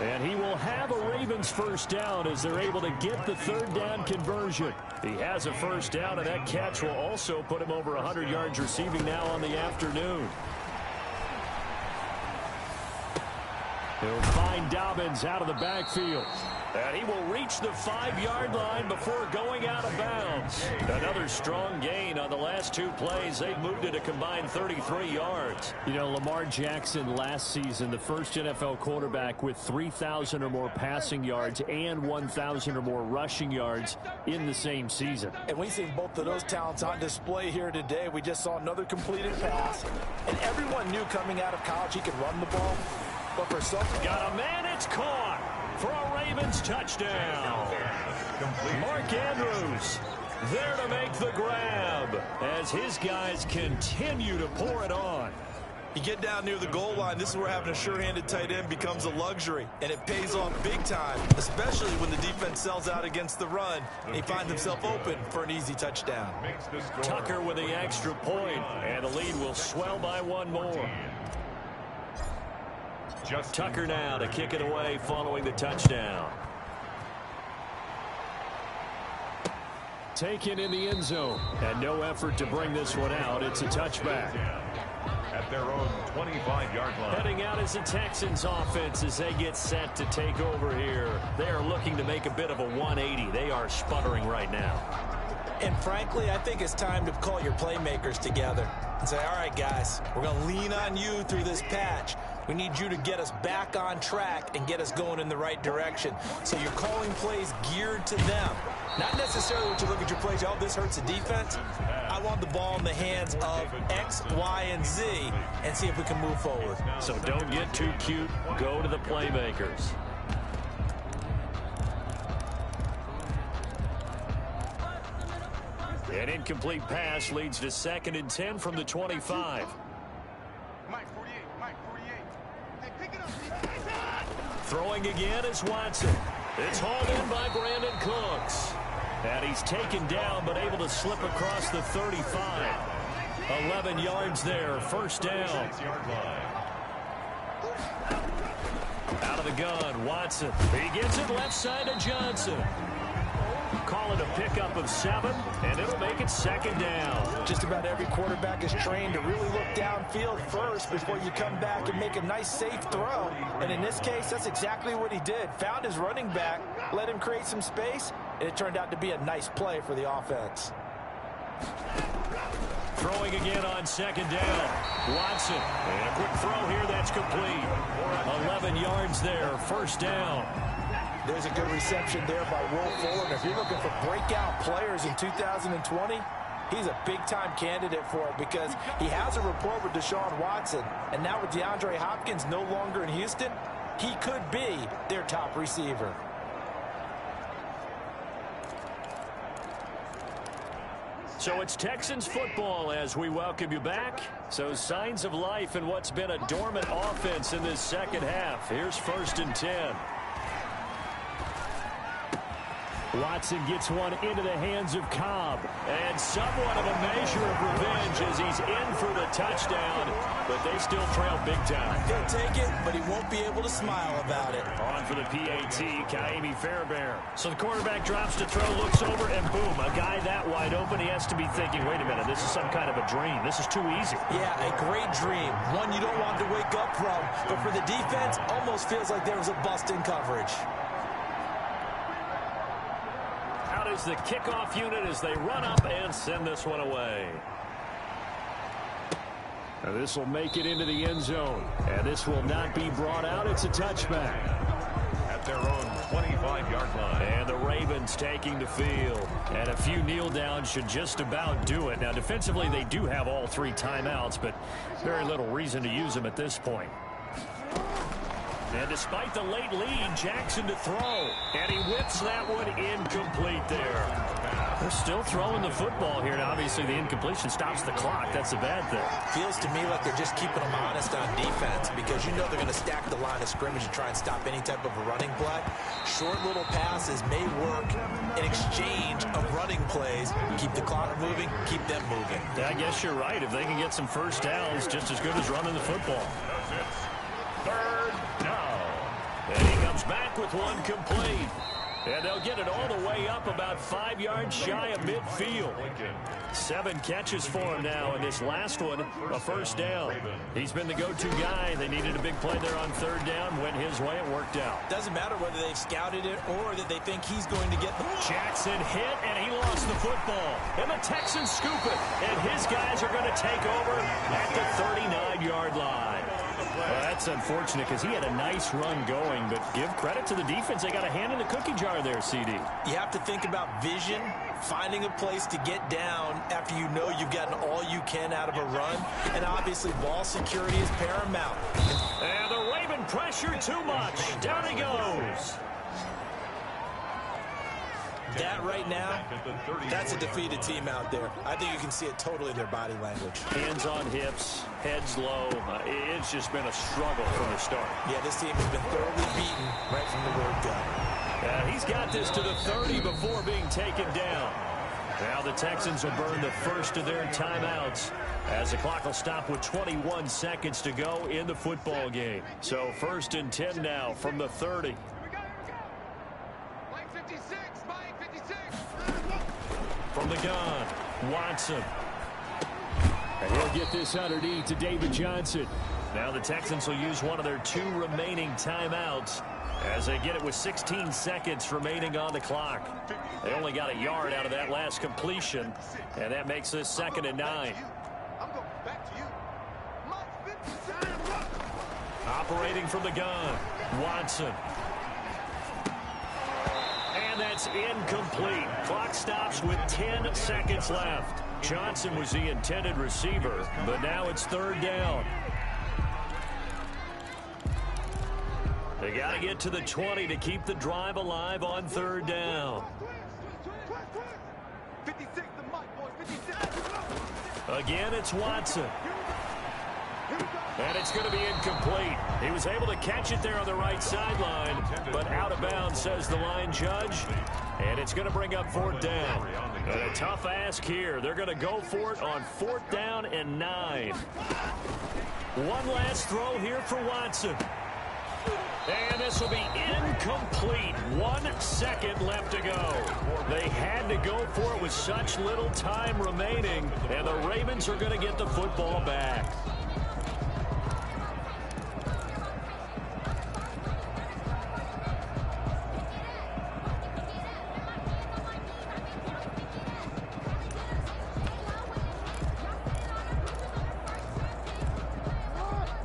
And he will have a Ravens first down as they're able to get the third down conversion. He has a first down, and that catch will also put him over 100 yards receiving now on the afternoon. He'll find Dobbins out of the backfield. And he will reach the 5-yard line before going out of bounds. Another strong gain on the last 2 plays. They've moved it a combined 33 yards. You know, Lamar Jackson last season, the first NFL quarterback with 3,000 or more passing yards and 1,000 or more rushing yards in the same season. And we see both of those talents on display here today. We just saw another completed pass. And everyone knew coming out of college he could run the ball. But for some... Got a man, it's caught for a Ravens touchdown. Mark Andrews there to make the grab as his guys continue to pour it on. You get down near the goal line, this is where having a sure-handed tight end becomes a luxury, and it pays off big time, especially when the defense sells out against the run, and he finds himself open for an easy touchdown. Tucker with the extra point, and the lead will swell by 1 more. Tucker now to kick it away following the touchdown. Taken in the end zone, and no effort to bring this one out. It's a touchback. At their own 25-yard line. Heading out is the Texans offense as they get set to take over here. They are looking to make a bit of a 180. They are sputtering right now. And frankly, I think it's time to call your playmakers together and say, all right, guys, we're going to lean on you through this patch. We need you to get us back on track and get us going in the right direction. So you're calling plays geared to them. Not necessarily what you look at your plays, oh, this hurts the defense. I want the ball in the hands of X, Y, and Z and see if we can move forward. So don't get too cute. Go to the playmakers. An incomplete pass leads to 2nd and 10 from the 25. Throwing again is Watson. It's hauled in by Brandon Cooks. And he's taken down, but able to slip across the 35. 11 yards there, first down. Out of the gun, Watson. He gets it left side to Johnson. Call it a pickup of 7, and it'll make it second down. Just about every quarterback is trained to really look downfield first before you come back and make a nice, safe throw. And in this case, that's exactly what he did. Found his running back, let him create some space, and it turned out to be a nice play for the offense. Throwing again on second down. Watson. And a quick throw here that's complete. 11 yards there, first down. There's a good reception there by Will Fuller. And if you're looking for breakout players in 2020, he's a big-time candidate for it because he has a rapport with Deshaun Watson. And now with DeAndre Hopkins no longer in Houston, he could be their top receiver. So it's Texans football as we welcome you back. So signs of life in what's been a dormant offense in this second half. Here's 1st and 10. Watson gets one into the hands of Cobb. And somewhat of a measure of revenge as he's in for the touchdown, but they still trail big time. He'll take it, but he won't be able to smile about it. On for the PAT, Kaimi Fairbairn. So the quarterback drops to throw, looks over, and boom, a guy that wide open, he has to be thinking, wait a minute, this is some kind of a dream. This is too easy. Yeah, a great dream. One you don't want to wake up from. But for the defense, almost feels like there was a bust in coverage. Out is the kickoff unit as they run up and send this one away. Now this will make it into the end zone. And this will not be brought out. It's a touchback. At their own 25-yard line. And the Ravens taking the field. And a few kneel downs should just about do it. Now defensively they do have all 3 timeouts, but very little reason to use them at this point. And despite the late lead, Jackson to throw. And he whips that one incomplete there. They're still throwing the football here. Now, obviously, the incompletion stops the clock. That's a bad thing. Feels to me like they're just keeping them honest on defense because you know they're going to stack the line of scrimmage and try and stop any type of a running play. Short little passes may work in exchange of running plays. Keep the clock moving, keep them moving. Yeah, I guess you're right. If they can get some first downs, just as good as running the football. 3rd down. And he comes back with one complete. And they'll get it all the way up about 5 yards shy of midfield. 7 catches for him now, and this last one, a first down. He's been the go-to guy. They needed a big play there on 3rd down. Went his way. It worked out. Doesn't matter whether they've scouted it or that they think he's going to get the... Jackson hit, and he lost the football. And the Texans scoop it. And his guys are going to take over at the 39-yard line. Well, that's unfortunate because he had a nice run going, but give credit to the defense. They got a hand in the cookie jar there, CD. You have to think about vision, finding a place to get down after you know you've gotten all you can out of a run, and obviously ball security is paramount. And the Raven pressure too much. Down he goes. That right now, that's a defeated team out there. I think you can see it totally in their body language. Hands on hips, heads low. It's just been a struggle from the start. Yeah, this team has been thoroughly beaten right from the word go. He's got this to the 30 before being taken down. Now the Texans will burn the first of their timeouts as the clock will stop with 21 seconds to go in the football game. So 1st and 10 now from the 30. From the gun, Watson. And he'll get this underneath to David Johnson. Now the Texans will use one of their 2 remaining timeouts as they get it with 16 seconds remaining on the clock. They only got a yard out of that last completion, and that makes this 2nd and 9. Operating from the gun, Watson. And that's incomplete. Clock stops with 10 seconds left. Johnson was the intended receiver, but now it's 3rd down. They got to get to the 20 to keep the drive alive on 3rd down. Again, it's Watson. And it's going to be incomplete. He was able to catch it there on the right sideline, but out of bounds, says the line judge. And it's going to bring up 4th down. And a tough ask here. They're going to go for it on 4th down and 9. One last throw here for Watson. And this will be incomplete. 1 second left to go. They had to go for it with such little time remaining, and the Ravens are going to get the football back.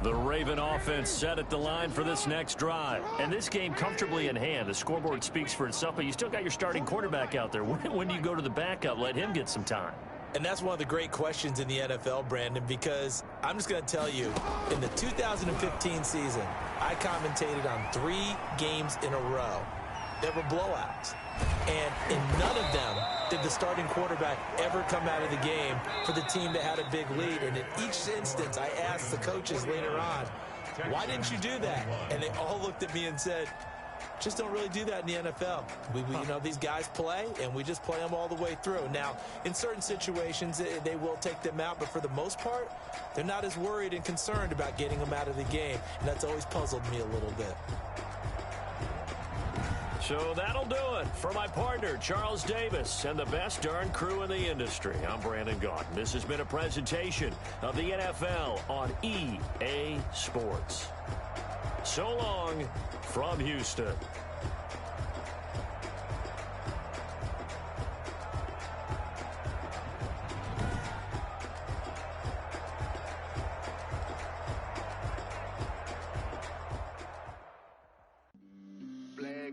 The Raven offense set at the line for this next drive. And this game comfortably in hand. The scoreboard speaks for itself, but you still got your starting quarterback out there. When do you go to the backup? Let him get some time. And that's one of the great questions in the NFL, Brandon, because I'm just going to tell you, in the 2015 season, I commentated on 3 games in a row. There were blowouts. And in none of them did the starting quarterback ever come out of the game for the team that had a big lead. And in each instance, I asked the coaches later on, why didn't you do that? And they all looked at me and said, just don't really do that in the NFL. You know, these guys play, and we just play them all the way through. Now, in certain situations, they will take them out, but for the most part, they're not as worried and concerned about getting them out of the game. And that's always puzzled me a little bit. So that'll do it for my partner, Charles Davis, and the best darn crew in the industry. I'm Brandon Gaudin. This has been a presentation of the NFL on EA Sports. So long from Houston.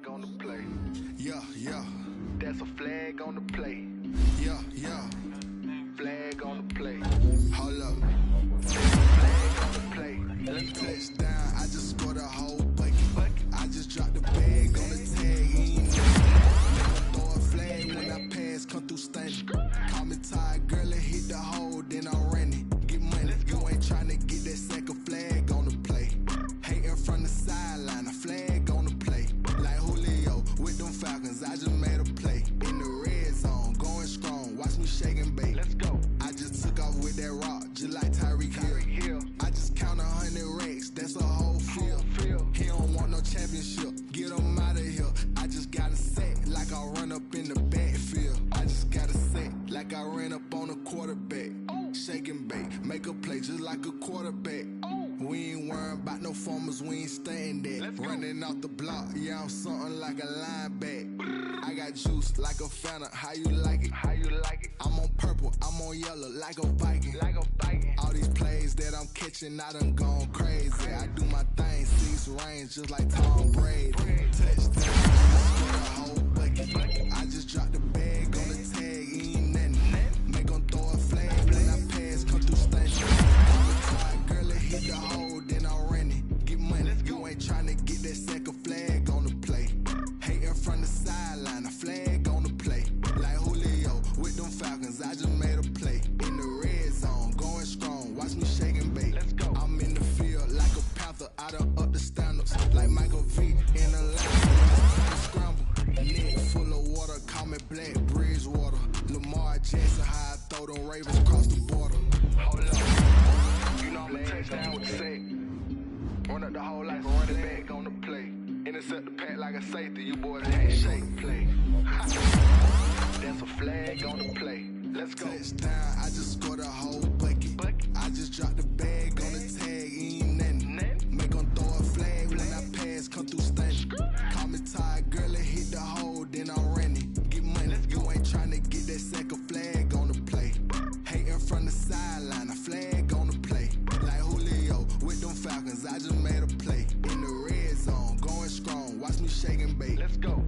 On the play. Yeah, yeah. That's a flag on the play. Yeah, yeah. Flag on the play. Hold up. Flag on the play. Touchdown. I just scored a whole bucket. I just dropped the bag on the tag. Throw a flag when I pass, come through stunning. Call me tired, girl, and hit the hole, then I ran it. Get money. You ain't trying to get that second flag on the play. Hating from the sideline, a flag on the play. Like Julio with them Falcons, I just made a play. In the red zone, going strong, watch me shake and bake. Let's go. I just took off with that rock, just like Tyreek Hill. I just count 100 racks, that's a whole field. He don't want no championship, get him out of here. I just got a set, like I run up in the backfield. I just got a set, like I ran up on a quarterback. Shake and bake, make a play just like a quarterback. We ain't worrying about no formers, we ain't staying there. Running off the block, yeah, I'm something like a linebacker. I got juice like a Fanta, how you like it? How you like it? I'm on purple, I'm on yellow, like a Viking. Like a Viking. All these plays that I'm catching, I done gone crazy. I do my thing, 6 range, just like Tom Brady. Touchdown, scored a whole bucket. I just dropped the bag on the tag, ain't nothing. Make them throw a flag when I pass, come through stunning. Girl, it hit the hole, then I ran it. Get money. You ain't trying to get that second flag on the play. Hating from the sideline, a flag on the play. Like Julio with them Falcons, I just made a play. In the red zone, going strong, watch me shake and bake. Let's go. I'm in the field like a Panther, I done up the standards. Like Michael V in a line, scramble. Net full of water, call me Black Bridgewater. Lamar Jackson, how I throw them Ravens across the border. Hold up. You know I'm a touchdown with the sack. Run up the whole life and run it back on the play. Intercept the pack like a safety, you boys can't shake play. That's a flag on the play. Let's go. Touchdown, I just scored a whole bucket. I just dropped the bag on the tag, ain't nothing. Make them throw a flag when I pass, come through stunning. Call me tired, girl, and hit the hole, then I ran it. Get money, you ain't trying to get that second flag on the play. Hating from the sideline, a flag on the play. Like Julio with them Falcons, I just made a play. In the red zone, going strong, watch me shake and bake. Let's go.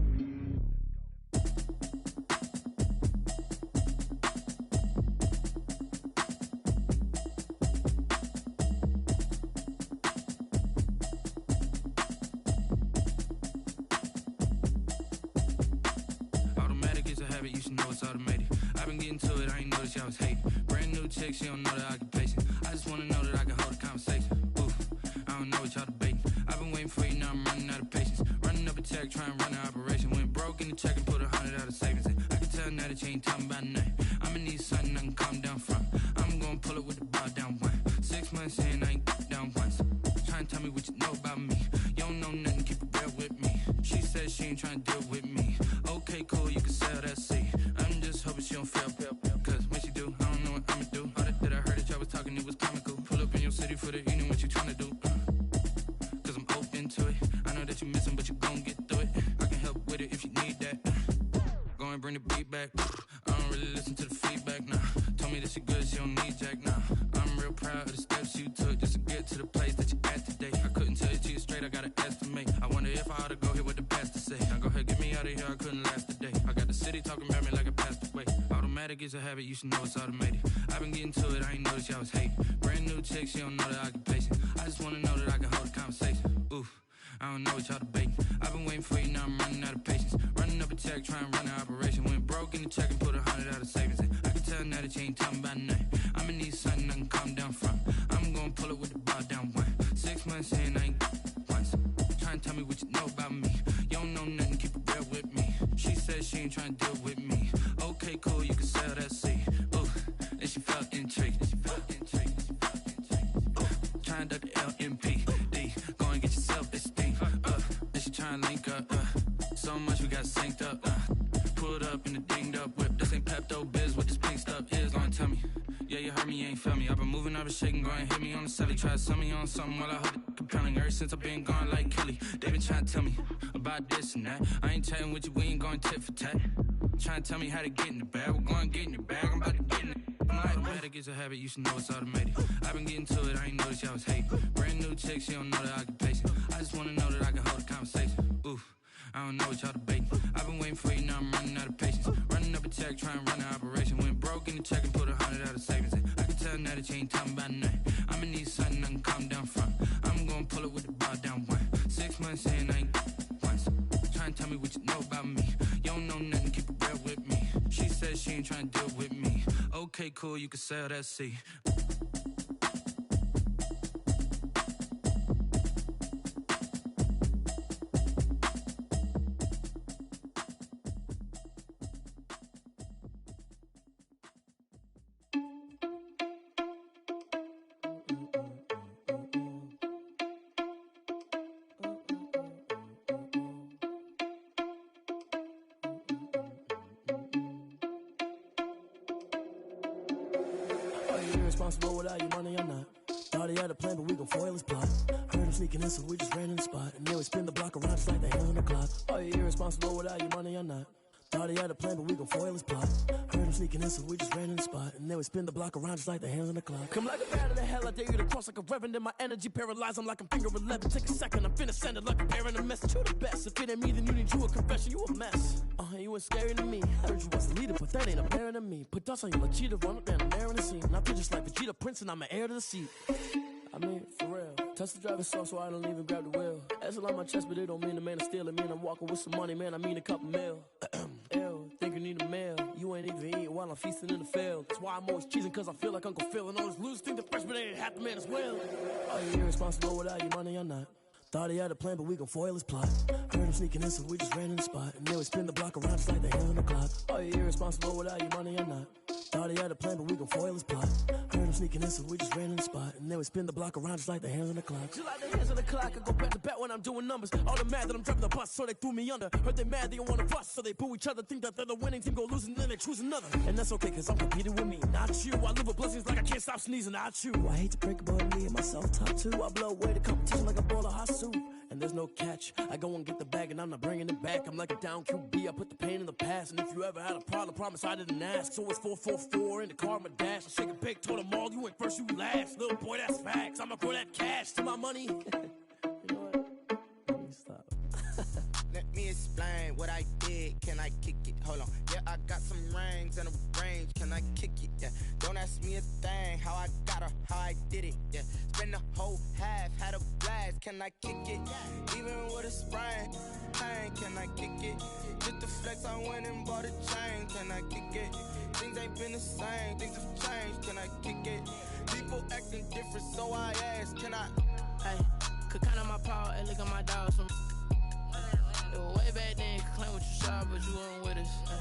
Automatic is a habit, you should know it's automated. I've been getting to it, I ain't noticed y'all was hating. Brand new chick, she don't know the occupation. I just wanna know that I can hold a conversation. Ooh. me. Okay, cool, you can sell that seat. I'm just hoping she don't fail, cause when she do, I don't know what I'ma do. All that I heard that y'all was talking, it was comical. Pull up in your city for the evening, what you tryna do? Cause I'm open to it. I know that you missing, but you gon' get through it. I can help with it if you need that. Go and bring the beat back. I don't really listen to the feedback, nah. Told me that she good, she don't need jack, nah. I'm real proud of the steps you took just to get to the place that you at today. I couldn't tell it to you straight, I gotta estimate. I wonder if I ought to go here with the pastor say. Now go ahead, get me out of here, I couldn't last a day. I got the city talking about me like I passed away. Automatic is a habit, you should know it's automated. I've been getting to it, I ain't noticed y'all was hating. Brand new chick, she don't know the occupation. I just wanna know that I can hold a conversation. Oof, I don't know what y'all debating. I've been waiting for you, now I'm running out of patience. Running up a check, trying to run an operation. Went broke in the check and put 100 out of savings in. I can tell now that you ain't talking about nothing. I'ma need something I can calm down from. I'm gonna pull it with the bar down one. 6 months in, I ain't once. Trying to tell me what you know about me. You don't know nothing, keep it real with me. She said she ain't trying to deal with me. Okay, cool, you can sell that seat. Ooh, and she felt intrigued. Trying to duck the LMPD. Go and get your self-esteem. And she trying to link up. So much we got synced up. Pulled up in the dinged up whip. This ain't Pepto-Biz, what this pink stuff is. Go and tell me. Yeah, you heard me, you ain't feel me. I've been moving, I've been shaking, go and hit me on the celly. Try to sell me on something while I hold it compelling. Ever since I've been gone like Kelly, they been trying to tell me about this and that. I ain't chatting with you, we ain't going tit for tat. Trying to tell me how to get in the bag. We're going to get in the bag, I'm about to get in it. I'm like, automatic is a habit, you should know it's automated. I've been getting to it, I ain't noticed y'all was hating. Brand new chick, she don't know the occupation. I just wanna know that I can hold a conversation. Oof, I don't know what y'all debating. I've been waiting for you, now I'm running out of patience. Running up a check, trying to run an operation. Went broke in the check and put 100 out of savings in. I can tell now that you ain't talking about nothing. I'ma need something I can calm down from. I'm gonna pull it with the bar down one. 6 months in, I ain't once. Trying to tell me what you know about me. You don't know nothing, keep it real with me. She said she ain't trying to deal with me. Okay, cool, you can sell that seat. Irresponsible without your money, I'm not. Thought he had a plan, but we gon' foil his plot. Heard him sneaking in, so we just ran in the spot. And then we spin the block around just like the hands on the clock. Are you irresponsible without your money, I'm not. Thought he had a plan, but we gon' foil his plot. Heard him sneaking in, so we just ran in the spot. And then we spin the block around just like the hands on the clock. Come like a bat of the hell, I dare you to cross like a reverend. And my energy paralyzed, I'm like I'm finger 11. Take a second, I'm finna send it like a parent a message. You the best, if it ain't me, then you need you a confession. You a mess, you ain't scary to me. Heard you was a leader, but that ain't apparent to me. Put dust on you like cheetah, run up down the air in the scene. I feel just like Vegeta Prince and I'm an heir to the seat. I mean, for real. Touch the driver's soft so I don't even grab the wheel. That's on my chest, but it don't mean the man is stealing. Mean I'm walking with some money, man, I mean a couple mil. Ew, think you need a meal. You ain't even eating while I'm feasting in the field. That's why I'm always cheesing, cause I feel like Uncle Phil. And all those losers think the freshman ain't half the man as well. Are you irresponsible without your money? I'm not. Thought he had a plan, but we gon' foil his plot. Heard him sneaking in, so we just ran in the spot. And then we spin the block around just like the hands on the clock. Are you irresponsible without your money? I'm not. Thought he had a plan, but we gon' foil his plot. Heard him sneaking in, so we just ran in the spot. And then we spin the block around just like the hands on the clock. Just like the hands on the clock, I go back to back when I'm doing numbers. All the mad that I'm driving the bus, so they threw me under. Heard they mad, they don't wanna bust, so they boo each other. Think that they're the winning team, go losing, then they choose another. And that's okay, cause I'm competing with me, not you. I live with blessings like I can't stop sneezing, not you. I hate to break it, but me and myself top two. I blow away the competition like a bowl of hot soup. And there's no catch. I go and get the bag and I'm not bringing it back. I'm like a down QB, I put the pain in the past. And if you ever had a problem, promise I didn't ask. So it's 444 in the car, my dash. I shake a big, told them all, you ain't first, you last. Little boy, that's facts. I'ma throw that cash to my money. You know what? Let me stop. Let me explain what I did. Can I kick it? Hold on. Yeah, I got some rings and a range. Can I kick it? Yeah. Don't ask me a thing. How I got her, how I did it. Yeah. Spend the whole half, had a blast. Can I kick it? Even with a sprain. Pain, can I kick it? Just the flex, I went and bought a chain. Can I kick it? Things ain't been the same. Things have changed. Can I kick it? People acting different, so I ask. Can I? Hey, could count on my power and look at my dogs from. It was way back then, could claim what you saw, but you weren't with us.